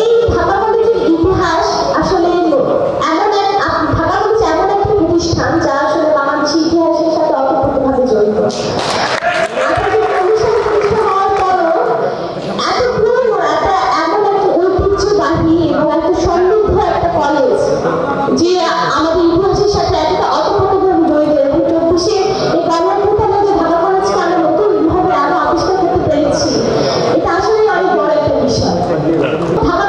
এই ঢাকা কলেজের ইতিহাস আসলে ঢাকা কলেজ এমন একটা প্রতিষ্ঠান যা আসলে বাংলাদেশ ইতিহাসের সাথে অতপ্রতভাবে জড়িত। যে আমাদের ইতিহাসের সাথে এতটা অতপ্রতভাবে জড়িত এবং 24-এ এই কর্মক্ষেত্রে যে ঢাকা কলেজকে আমরা নতুনভাবে আরো আবিষ্কার করতে পেরেছি, এটা আসলে অনেক বড় একটা বিষয়। ঢাকা